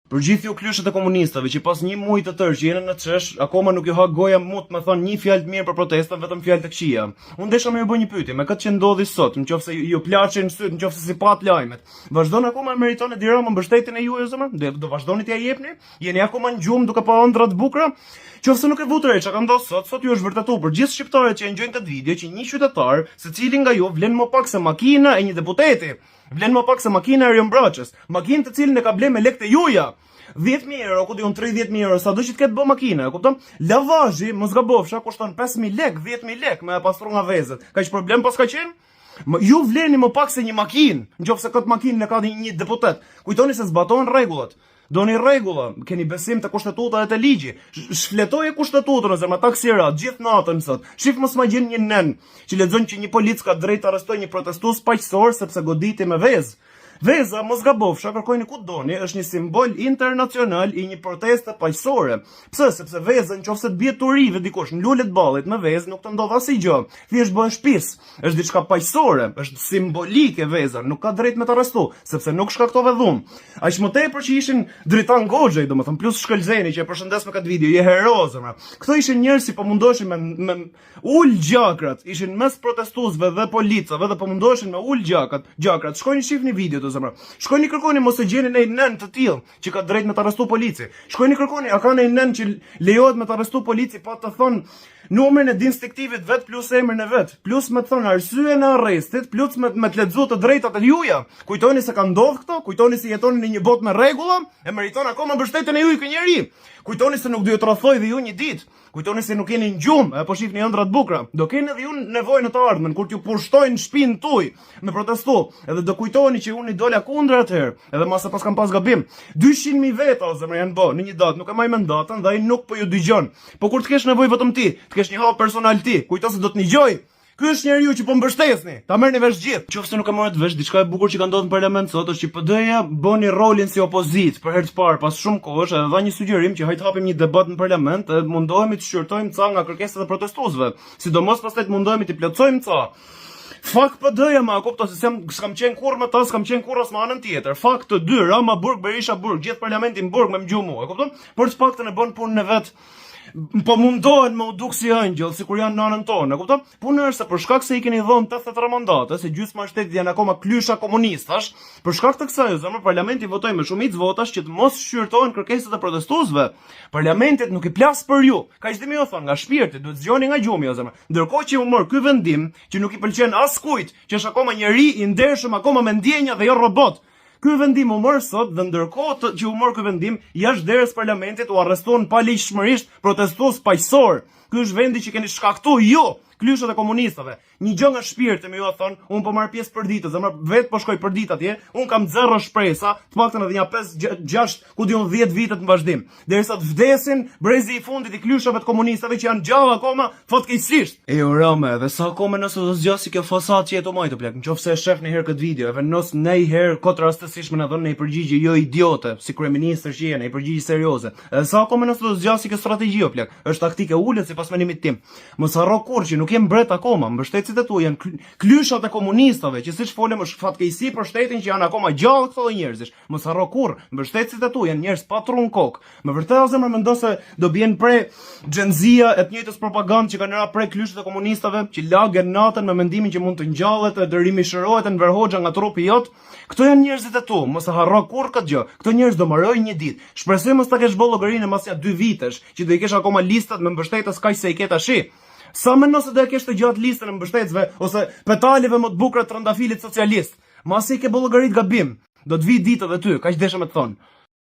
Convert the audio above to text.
Për gjithë ju klyshët e komunistave që pas një muaj të tërë që jene në çesh, akoma nuk ju ha goja mut me thon një fjalë të mirë për protestën, vetëm fjalë të këqija. Unë desha më ju bëj një pyetje, me këtë që ndodhi sot, nëse ju plaçin syt, nëse si pat lajmet. Vazhdon akoma meriton Edi Rama mbështetjen e juaj zemra? Do vazhdoni t'ia jepni? Jeni akoma në gjumë duke pa ëndra të bukura? Qofse nuk e vutre çka ka ndodhur sot ju është vërtetuar për gjithë shqiptarët që e ngjojnë këtë video që një qytetar, secili nga ju vlen më pak se makina e një deputeti. Vlen më pak se makina e Erion Braçës, makinë të cilën e ka bler me lekë të juaja. 10.000 euro, ku diun 30.000 euro, sa do që të ketë bë makina, e kupton? Lavazhi, mos gabofsha, kushton 5.000 lek, 10.000 lek me pastru nga vezët. Ka që problem pas ka qenë? Ju vleni më pak se një makinë, nëse këtë makinë e ka një deputet. Kujtoni se zbatohen rregullat. Doni rregulla, keni besim të kushtetuta dhe të ligji. Shfletoje kushtetutën ose me taksirat gjithë natën sot. Shif mos ma gjen një nen që lexon që një polic ka drejt të arrestoj një protestues paqësor sepse goditi me vezë. Veza, mos gabofsha, kërkojni ku doni, është një simbol internacional i një proteste paqësore. Pse? Sepse veza nëse të bie turive dikush në lulet ballit me vezë nuk të ndodh asgjë. Thjesht bëhen shtëpis. Është diçka paqësore, është simbolike veza, nuk ka drejt me të arrestu, sepse nuk shkaktove dhunë. Aq më tepër që ishin Dritan Goxhaj, domethënë plus Shkëlzeni që e përshëndes me këtë video, je herozë. Këto ishin njerëz që po mundoshin me ul gjakrat, ishin mes protestuesve dhe policave dhe po mundoshin me ul gjakrat. Shkojni shihni video. Shkojni kërkoni mos e gjeni në nën të tillë që ka drejt me të arrestu polici. Shkojni kërkoni, a ka në nën që lejohet me të arrestu polici pa të thonë numrin e distinktivit vet plus emrin e vet, plus me të thonë arsyen e arrestit, plus me të lexuar të drejtat e juaja. Kujtoni se ka ndodhur këto, kujtoni se jetoni në një botë me rregulla, e meriton akoma mbështetjen e juaj ky njeri. Kujtoni se nuk do ju tradhoj dhe ju një ditë. Kujtoni se nuk jeni në gjumë, po shihni ëndra të bukura. Do keni edhe ju nevojë në të ardhmen kur t'ju pushtojnë në shtëpinë tuaj me protestu. Edhe do kujtoni që unë i dola kundër atëherë, edhe masa pas kam pas gabim. 200.000 veta o zemra janë bë në një datë, nuk e maj me datën dhe ai nuk po ju dëgjon. Po kur të kesh nevojë vetëm ti, të kesh një hap personal ti, kujto se do të ngjoj. Ky është njeriu që po mbështesni. Ta merrni vesh gjithë. Qofse nuk e morët vesh, diçka e bukur që ka ndodhur në parlament sot është që PD-ja bëni rolin si opozitë për herë të parë pas shumë kohësh, edhe dha një sugjerim që hajt hapim një debat në parlament, edhe mundohemi të shqyrtojmë ca nga kërkesat e protestuesve, sidomos pastaj të mundohemi të plotësojmë ca. Fakt PD-ja ma kupto se s'kam qenë kurrë me ta, s'kam qenë kurrë as me anën tjetër. Fakt të dy, Rama Burg, Berisha Burg, gjithë parlamentin Burg me mgjumu, e kupton? Por të paktën e bën punën e vet. Po mundohen me u duk si ëngjëll, sikur janë nënën tonë, e kupton? Puna është se për shkak se i keni dhënë 83 mandate, se gjysma e shtetit janë akoma klysha komunistash, për shkak të kësaj, zemër, parlamenti votoi me shumicë votash që të mos shqyrtohen kërkesat e protestuesve. Parlamentit nuk i plas për ju. Kaq dhe më u thon nga shpirti, duhet zgjoni nga gjumi, zemër. Ndërkohë që u mor ky vendim, që nuk i pëlqen askujt, që është akoma njeri i ndershëm, akoma me ndjenja dhe jo robot. Ky vendim u mor sot dhe ndërkohë që u mor ky vendim, jashtë derës parlamentit u arrestuan paligjshmërisht protestues paqësor. Ky është vendi që keni shkaktuar ju, klyshët e komunistave. Një gjë nga shpirti më ju thon, un po marr pjesë për ditë, zemra vet po shkoj për ditë atje, un kam zero shpresa, të paktën edhe një 5-6, ku diun 10 vite në vazhdim. Derisa të vdesin brezi i fundit i klyshave të komunistave që janë gjallë akoma fatkeqësisht. Rama, edhe sa akoma nëse do zgjasë kjo fasat që jeto moj të plak. Nëse e shef në herë këtë video, e venos në herë kot rastësisht më na dhon një përgjigje jo idiote, si kryeministër që jeni, një përgjigje serioze. Edhe sa akoma nëse do zgjasë kjo strategji o plak. Është taktike ulët sipas menimit tim. Mos harro kurrë që nuk jem mbret akoma, mbështetësit e tu janë klyshat e komunistave, që siç folëm është fatkeqësi për shtetin që janë akoma gjallë këto njerëzish. Mos harro kurrë, mbështetësit e tu janë njerëz pa trun kokë. Më vërtet zemra mendon se do bien pre Xhenzia e të njëjtës propagandë që kanë ra pre klyshat e komunistave, që lagën natën me mendimin që mund të ngjallet e dërimi shërohet Enver Hoxha nga trupi jot. Këto janë njerëzit e tu, mos e harro kurrë këtë gjë. Këto njerëz do mbarojnë një ditë. Shpresoj mos ta kesh boll llogarinë mas ja 2 vitesh, që do i kesh akoma listat me mbështetës kaq se i ke tash. Sa më nëse do e kesh të gjatë listën e mbështetësve ose petalive më të bukura të trëndafilit socialist. Masi ke boll llogarit gabim. Do të vi ditë edhe ty, kaq desha me të thonë.